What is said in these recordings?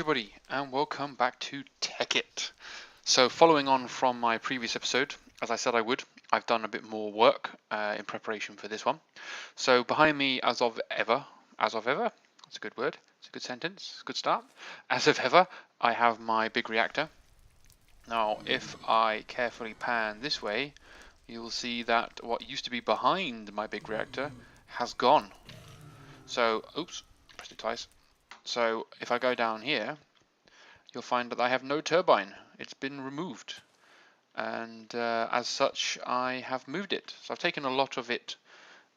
everybody, and welcome back to Tekkit. So following on from my previous episode, as I said I would, I've done a bit more work in preparation for this one. So behind me, as of ever, that's a good word, it's a good sentence, good start. As of ever, I have my big reactor. Now, if I carefully pan this way, you will see that what used to be behind my big reactor has gone. So, oops, pressed it twice. So if I go down here, you'll find that I have no turbine. It's been removed, and as such I have moved it. So I've taken a lot of it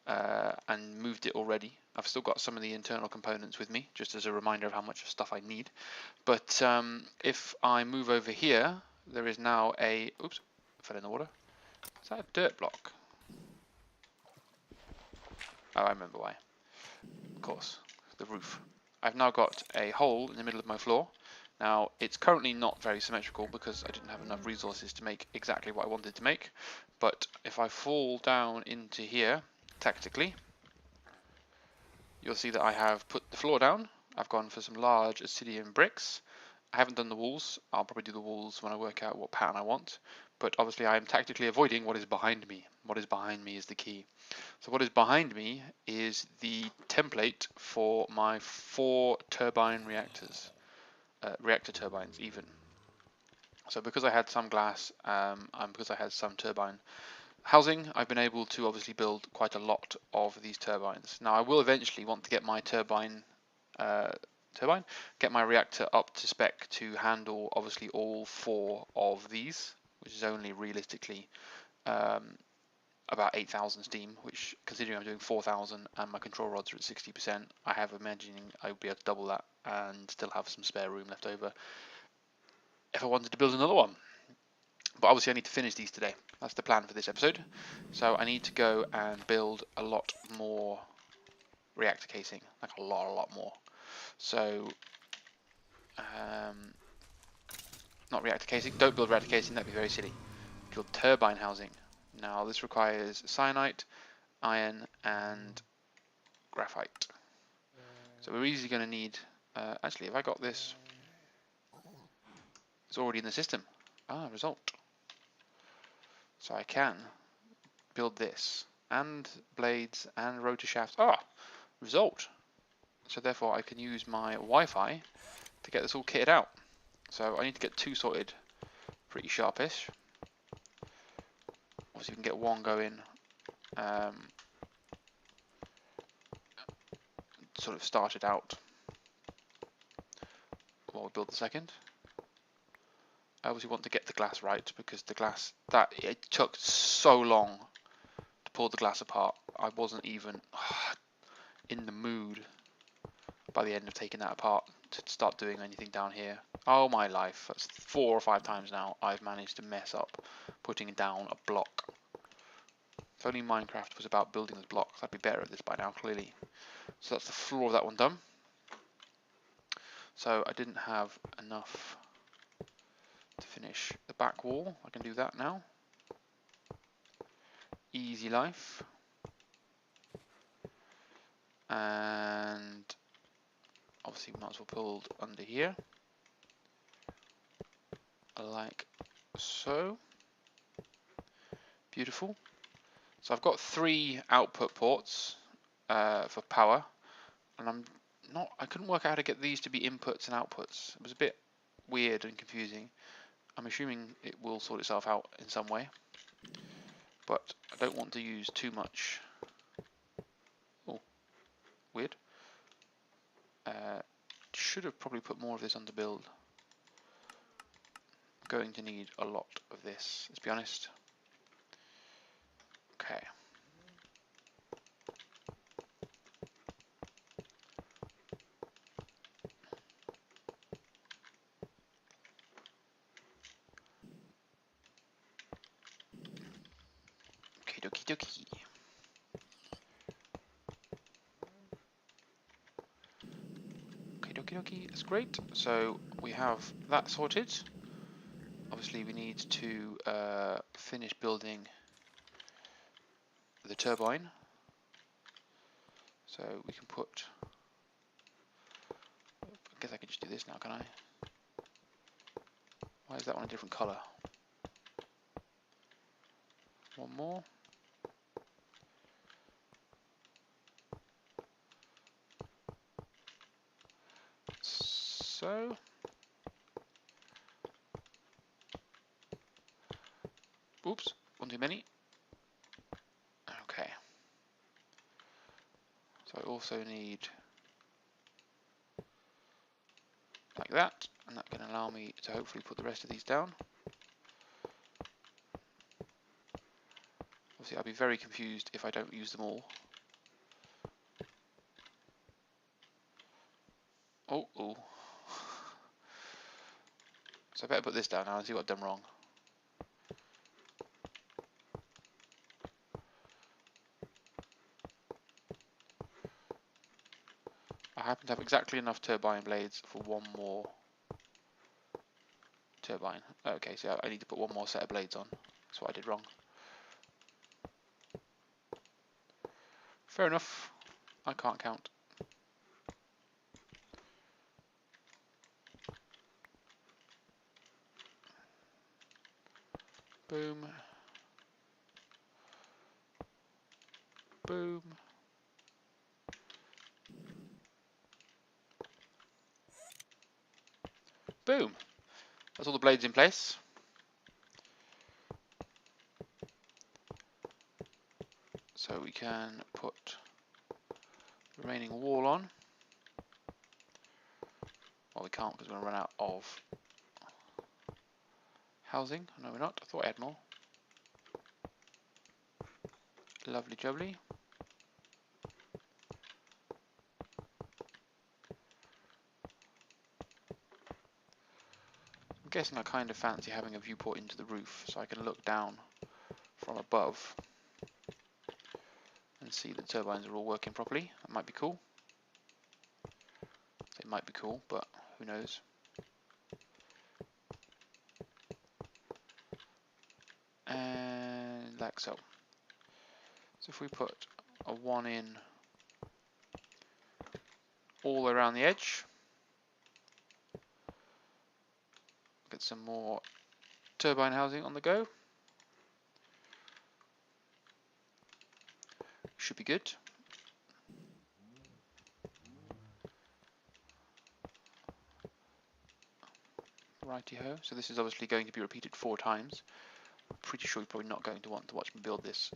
and moved it already. I've still got some of the internal components with me, just as a reminder of how much stuff I need. But if I move over here, there is now a, oops, fell in the water. Is that a dirt block? Oh, I remember why. Of course, the roof. I've now got a hole in the middle of my floor. Now, it's currently not very symmetrical because I didn't have enough resources to make exactly what I wanted to make. But if I fall down into here, tactically, you'll see that I have put the floor down. I've gone for some large obsidian bricks. I haven't done the walls. I'll probably do the walls when I work out what pattern I want. But obviously I am tactically avoiding what is behind me. What is behind me is the key. So what is behind me is the template for my 4 turbine reactors. Reactor turbines even. So because I had some glass and because I had some turbine housing, I've been able to obviously build quite a lot of these turbines. Now I will eventually want to get my get my reactor up to spec to handle obviously all 4 of these, which is only realistically about 8,000 steam, which considering I'm doing 4,000 and my control rods are at 60%, I have imagining I would be able to double that and still have some spare room left over if I wanted to build another one. But obviously I need to finish these today. That's the plan for this episode. So I need to go and build a lot more reactor casing, like a lot more. So, not reactor casing, don't build reactor casing, that'd be very silly. Build turbine housing. Now this requires cyanite, iron and graphite. So we're easily going to need, actually if I got this, it's already in the system. Result. So I can build this, and blades and rotor shafts. Result. So therefore I can use my Wi-Fi to get this all kitted out. So I need to get 2 sorted pretty sharpish. Obviously we can get 1 going, sort of started out while we build the second. I obviously want to get the glass right because the glass, it took so long to pull the glass apart. I wasn't even in the mood by the end of taking that apart to start doing anything down here. Oh my life, that's 4 or 5 times now I've managed to mess up putting down a block. If only Minecraft was about building the blocks, I'd be better at this by now, clearly. So that's the floor of that one done. So I didn't have enough to finish the back wall. I can do that now. Easy life. And obviously we might as well build under here. Like so. Beautiful. So I've got 3 output ports for power, and I couldn't work out how to get these to be inputs and outputs. It was a bit weird and confusing. I'm assuming it will sort itself out in some way, but I don't want to use too much. Oh, weird. Should have probably put more of this under build. I'm going to need a lot of this, let's be honest. Okay. Okie dokie. Okie dokie, that's great. So we have that sorted. Obviously we need to finish building the turbine. So we can put guess I can just do this now, can I? Why is that one a different colour? One more. So. Oops, one too many. Okay. So I also need like that, and that can allow me to hopefully put the rest of these down. Obviously I'll be very confused if I don't use them all. Oh. So I better put this down now and see what I've done wrong. I happen to have exactly enough turbine blades for one more turbine. Okay, so I need to put one more set of blades on. That's what I did wrong. Fair enough. I can't count. Boom. Boom. Boom. That's all the blades in place. So we can put the remaining wall on. Well, we can't because we're going to run out of housing. No, we're not. I thought I had more. Lovely jubbly. I'm guessing I kind of fancy having a viewport into the roof so I can look down from above and see the turbines are all working properly. That might be cool. It might be cool, but who knows. And like so. So if we put a 1 in all around the edge, get some more turbine housing on the go. Should be good. Righty-ho. So this is obviously going to be repeated 4 times. I'm pretty sure you're probably not going to want to watch me build this.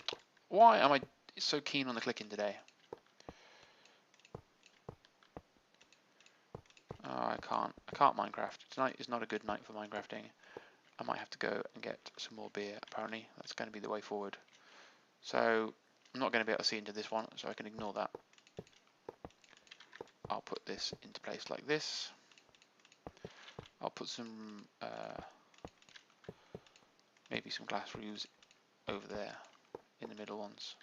Why am I so keen on the clicking today? Oh, I can't Minecraft. Tonight is not a good night for Minecrafting. I might have to go and get some more beer, apparently. That's going to be the way forward. So, I'm not going to be able to see into this one, so I can ignore that. I'll put this into place like this. I'll put some, maybe some glass roofs over there, in the middle ones.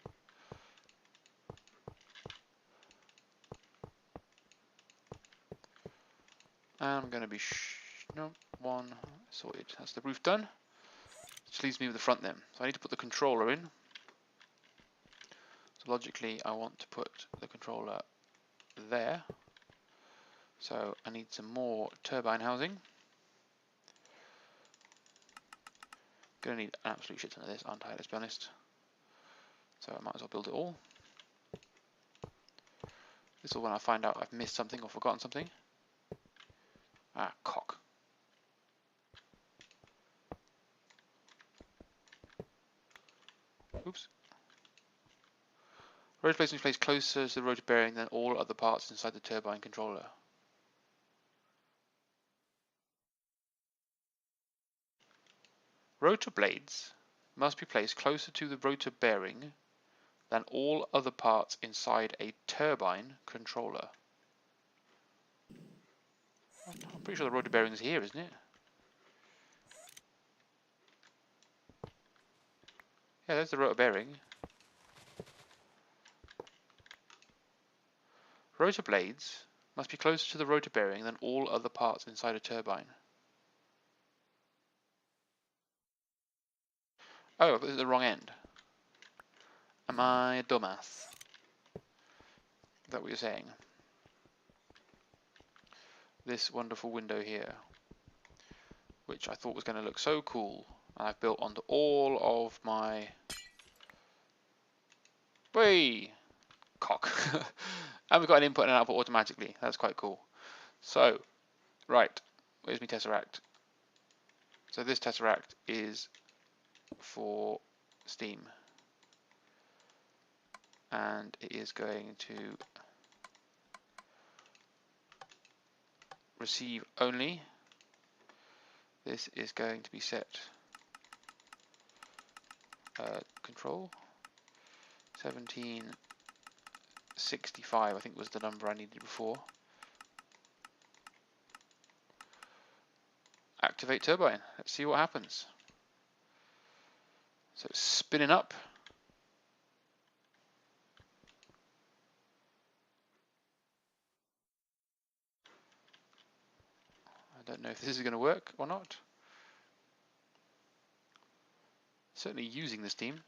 I'm going to be, no, one sorted. That's the roof done. Which leaves me with the front then. So I need to put the controller in. So logically I want to put the controller there. So I need some more turbine housing. Gonna need an absolute shit ton of this, aren't I, let's be honest. So I might as well build it all. This is when I find out I've missed something or forgotten something. Ah, cock. Oops. Rotor placement is placed closer to the rotor bearing than all other parts inside the turbine controller. Rotor blades must be placed closer to the rotor bearing than all other parts inside a turbine controller. I'm pretty sure the rotor bearing is here, isn't it? Yeah, there's the rotor bearing. Rotor blades must be closer to the rotor bearing than all other parts inside a turbine. Oh, I put it at the wrong end. Am I a dumbass? Is that what you're saying? this wonderful window here, which I thought was going to look so cool. And I've built onto all of my... Whee! Cock. And we've got an input and an output automatically. That's quite cool. So, right, where's my tesseract? So this tesseract is for Steam. And it is going to receive only. This is going to be set control 1765, I think was the number I needed before. Activate turbine. Let's see what happens. So it's spinning up. I don't know if this is going to work or not. Certainly using the steam,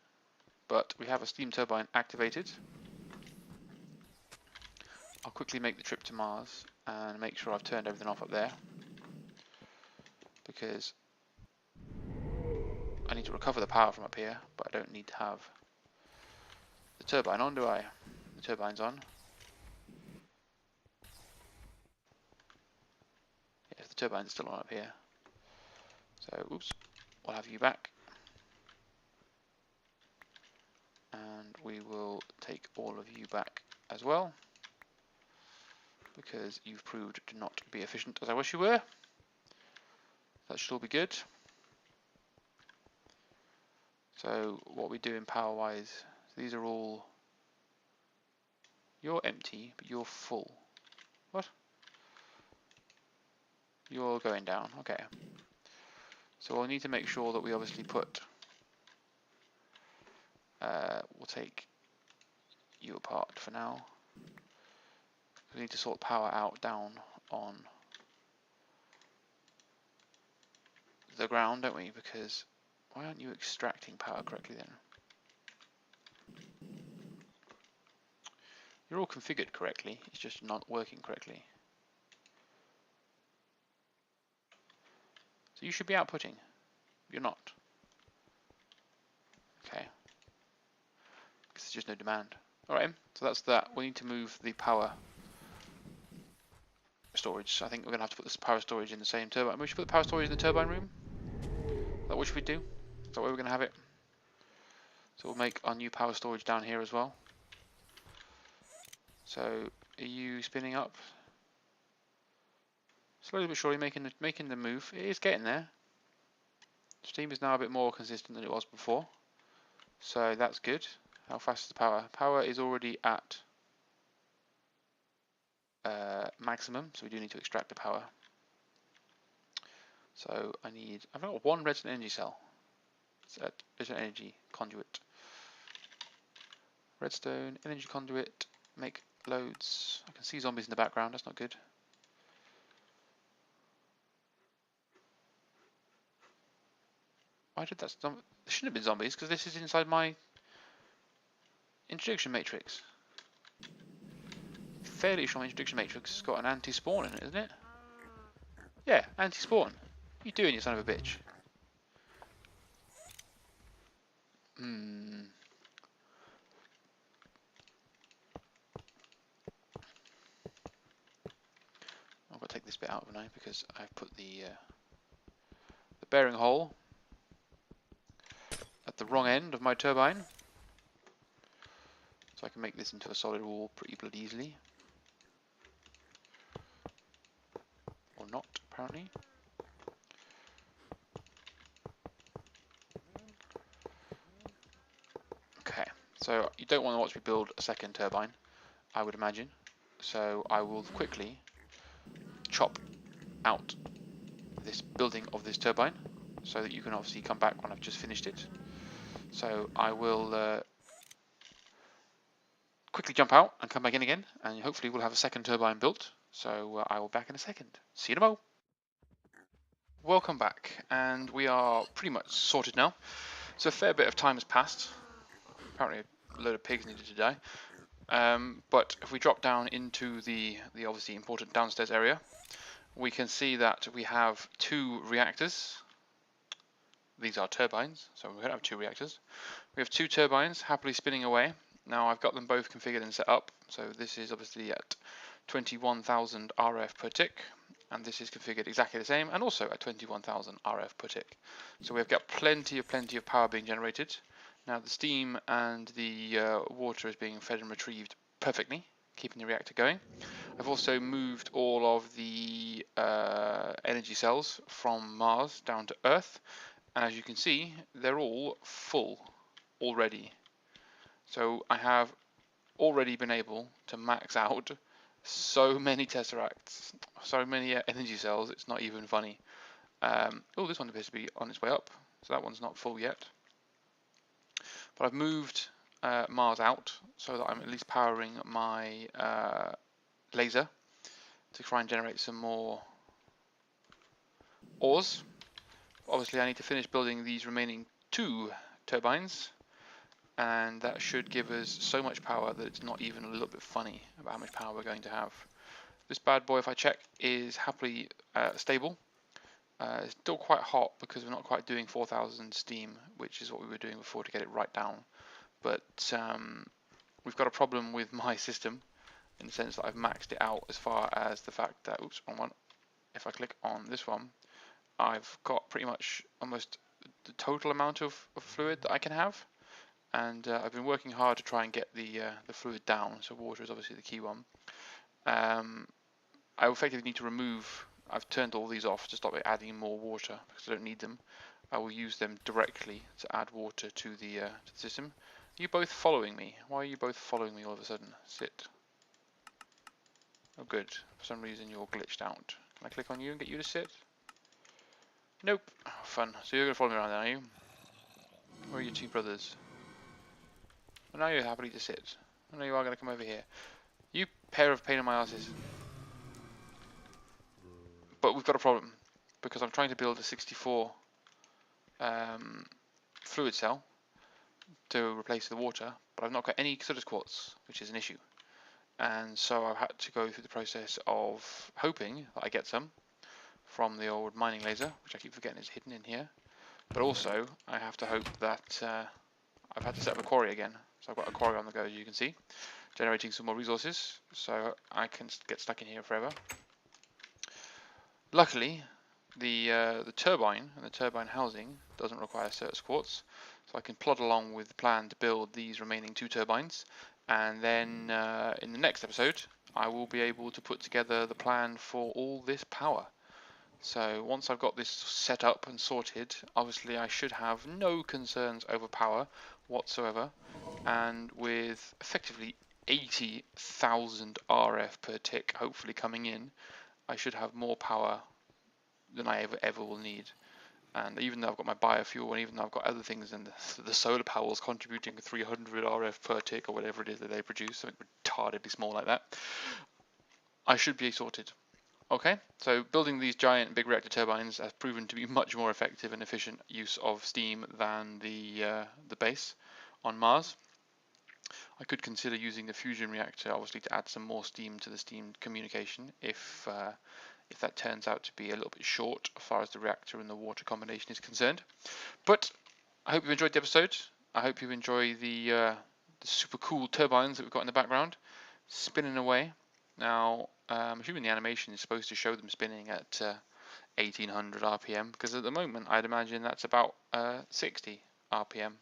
but we have a steam turbine activated. I'll quickly make the trip to Mars and make sure I've turned everything off up there, because I need to recover the power from up here, but I don't need to have the turbine on, do I? The turbine's on. Yes, the turbine's still on up here. So, oops, we'll have you back. And we will take all of you back as well, because you've proved to not be efficient as I wish you were. That should all be good. So what we do in power wise, these are all, you're empty but you're full. What? You're going down, okay. So we'll need to make sure that we obviously put, we'll take you apart for now. We need to sort power out down on the ground, don't we? Because why aren't you extracting power correctly then? You're all configured correctly, it's just not working correctly. So you should be outputting. You're not. Okay. Because there's just no demand. Alright, so that's that. We need to move the power storage. I think we're going to have to put this power storage in the same turbine. We should put the power storage in the turbine room. Is that what should we do? Is that where we're going to have it? So we'll make our new power storage down here as well. So are you spinning up? Slowly but surely making the move. It is getting there. Steam is now a bit more consistent than it was before. So that's good. How fast is the power? Power is already at maximum, so we do need to extract the power. So I've got one redstone energy cell. It's at redstone energy conduit. Redstone energy conduit, make loads. I can see zombies in the background, that's not good. Why did that? There shouldn't have been zombies, because this is inside my introduction matrix. Fairly sure my introduction matrix has got an anti-spawn in it, isn't it? Yeah, anti-spawn. What are you doing, you son of a bitch? I've got to take this bit out, haven't I? Because I've put the bearing hole at the wrong end of my turbine. So I can make this into a solid wall pretty bloody easily. Or not, apparently. Okay, so you don't want to watch me build a second turbine, I would imagine. So I will quickly chop out this building of this turbine, so that you can obviously come back when I've just finished it. So I will quickly jump out and come back in again, and hopefully we'll have a second turbine built. So I will be back in a second. See you in a mo. Welcome back, and we are pretty much sorted now. So a fair bit of time has passed. Apparently a load of pigs needed to die. But if we drop down into the obviously important downstairs area, we can see that we have 2 reactors. These are turbines, so we don't have 2 reactors. We have 2 turbines happily spinning away. Now I've got them both configured and set up. So this is obviously at 21,000 RF per tick, and this is configured exactly the same, and also at 21,000 RF per tick. So we've got plenty of power being generated. Now the steam and the water is being fed and retrieved perfectly, keeping the reactor going. I've also moved all of the energy cells from Mars down to Earth, and as you can see, they're all full already. So I have already been able to max out so many tesseracts, so many energy cells, it's not even funny. Oh, this one appears to be on its way up, so that one's not full yet. But I've moved Mars out so that I'm at least powering my laser to try and generate some more ores. Obviously I need to finish building these remaining 2 turbines, and that should give us so much power that it's not even a little bit funny about how much power we're going to have. This bad boy, if I check, is happily stable. It's still quite hot because we're not quite doing 4,000 steam, which is what we were doing before to get it right down. But we've got a problem with my system in the sense that I've maxed it out as far as the fact that, oops, wrong one. If I click on this one, I've got pretty much almost the total amount of fluid that I can have. And I've been working hard to try and get the fluid down, so water is obviously the key one. I effectively need to remove, I've turned all these off to stop adding more water because I don't need them. I will use them directly to add water to the system. Are you both following me? Why are you both following me all of a sudden? Sit. Oh good, for some reason you're glitched out. Can I click on you and get you to sit? Nope. Oh, fun. So you're going to follow me around then, are you? Where are your 2 brothers? Well, now you're happily to sit. I know you are going to come over here. You pair of pain in my asses. But we've got a problem, because I'm trying to build a 64 fluid cell to replace the water, but I've not got any soda quartz, which is an issue. And so I've had to go through the process of hoping that I get some from the old mining laser, which I keep forgetting is hidden in here. But also, I have to hope that I've had to set up a quarry again. So I've got a quarry on the go, as you can see, generating some more resources, so I can get stuck in here forever. Luckily, the turbine and the turbine housing doesn't require certain quartz, so I can plod along with the plan to build these remaining 2 turbines, and then in the next episode, I will be able to put together the plan for all this power. So once I've got this set up and sorted, obviously I should have no concerns over power whatsoever, and with effectively 80,000 RF per tick hopefully coming in, I should have more power than I ever will need. And even though I've got my biofuel, and even though I've got other things, and the solar panel is contributing 300 RF per tick or whatever it is that they produce, something retardedly small like that, I should be sorted. Okay, so building these giant big reactor turbines has proven to be much more effective and efficient use of steam than the base on Mars. I could consider using the fusion reactor, obviously, to add some more steam to the steam communication if that turns out to be a little bit short as far as the reactor and the water combination is concerned. But I hope you enjoyed the episode. I hope you enjoy the super cool turbines that we've got in the background spinning away. Now, I'm assuming the animation is supposed to show them spinning at 1800 RPM, because at the moment I'd imagine that's about 60 RPM.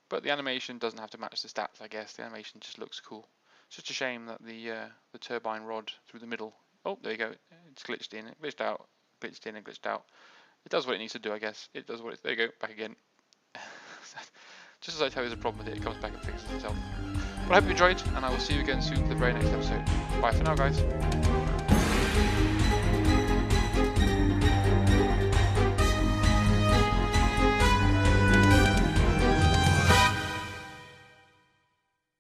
But the animation doesn't have to match the stats, I guess. The animation just looks cool. It's just a shame that the turbine rod through the middle, oh, there you go, it's glitched in, it glitched out, glitched in and glitched out. It does what it needs to do, I guess. It does what it, there you go, back again. Just as I tell you there's a problem with it, it comes back and fixes itself. But I hope you enjoyed, and I will see you again soon for the very next episode. Bye for now, guys.